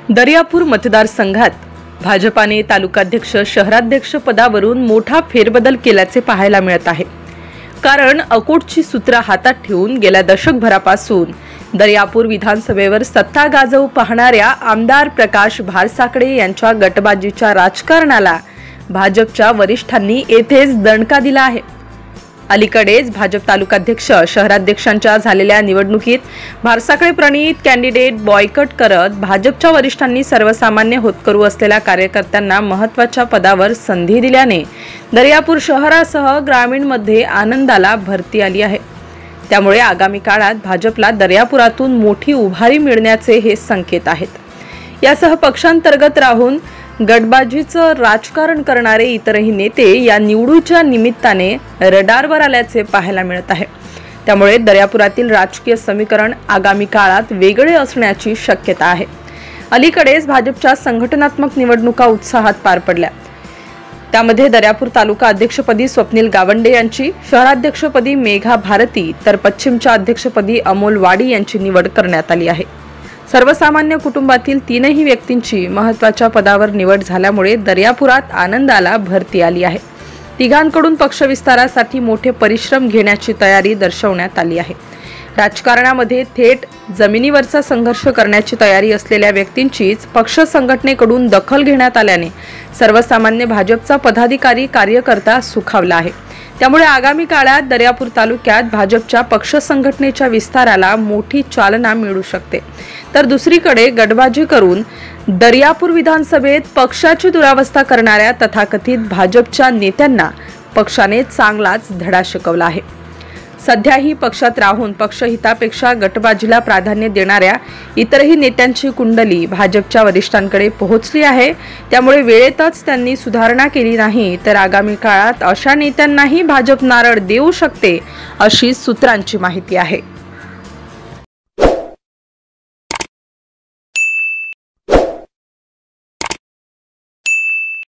दर्यापूर मतदारसंघात भाजपाने तालुकाध्यक्ष शहराध्यक्ष पदावरून मोठा फेरबदल केल्याचे पाहायला मिळत आहे। कारण अकोटची सूत्र हातात ठेवून गेल्या दशकभरापासून दर्यापूर विधानसभेवर सत्ता गाजवू पाहणाऱ्या आमदार प्रकाश भारसाकडे यांच्या गटबाजीच्या राजकारणाला भाजपच्या वरिष्ठांनी येथेच दणका दिला आहे। अलीकडेच भाजप तालुकाध्यक्ष शहराध्यक्षांच्या झालेल्या निवडणुकीत भारसाकडे प्रणीत कॅन्डिडेट बॉयकट करत भाजपच्या वरिष्ठांनी सर्वसामान्य होतकरू असलेल्या कार्यकर्त्यांना महत्त्वाच्या पदावर संधी दिल्याने दर्यापूर शहरासह ग्रामीणमध्ये आनंदाला भरती आली आहे। त्यामुळे आगामी काळात भाजपला दर्यापुरातून मोठी उभारी मिळण्याचे हे संकेत आहेत। यासह पक्षांतर्गत राहून गटबाजीचं राजकारण करणारे इतरही नेते या निवडणुकीच्या निमित्ताने रडारवर आल्याचे पाहायला मिळत आहे। त्यामुळे दर्यापुरातील राजकीय समीकरण आगामी काळात वेगळे असण्याची शक्यता आहे। अलीकडेच भाजपच्या संघटनात्मक निवडणुका उत्साहात पार पडल्या। त्यामध्ये दर्यापूर तालुका अध्यक्षपदी स्वप्नील गावंडे यांची, शहराध्यक्षपदी मेघा भारती तर पश्चिमच्या अध्यक्षपदी अमोल वाडी यांची निवड करण्यात आली आहे। सर्वसामान्य कुटुंबातील तीनही व्यक्तींची महत्त्वाच्या पदावर निवड झाल्यामुळे दर्यापुरात आनंदाला भरती आली आहे। तिघांकडून पक्ष विस्तारासाठी मोठे परिश्रम घेण्याची तयारी दर्शवण्यात आली आहे। राजकारणामध्ये थेट जमिनीवरचा संघर्ष करण्याची तयारी असलेल्या व्यक्तींचीच पक्ष संघटनेकडून दखल घेण्यात आल्याने सर्वसामान्य भाजपचा पदाधिकारी कार्यकर्ता सुखावला आहे। त्यामुळे आगामी काळात दर्यापूर तालुक्यात भाजपच्या पक्ष संघटनेच्या विस्ताराला मोठी चालना मिळू शकते। तर दुसरीकडे गटबाजी करून दर्यापूर विधानसभेत पक्षाची दुरावस्था करणाऱ्या तथाकथित भाजपच्या नेत्यांना पक्षाने चांगलाच धडा शिकवला आहे। सध्याही पक्षात राहून पक्षहितापेक्षा गटबाजीला प्राधान्य देणाऱ्या इतरही नेत्यांची कुंडली भाजपच्या वरिष्ठांकडे पोहोचली आहे। त्यामुळे वेळेतच त्यांनी सुधारणा केली नाही तर आगामी काळात अशा नेत्यांनाही भाजप नारळ देऊ शकते, अशी सूत्रांची माहिती आहे।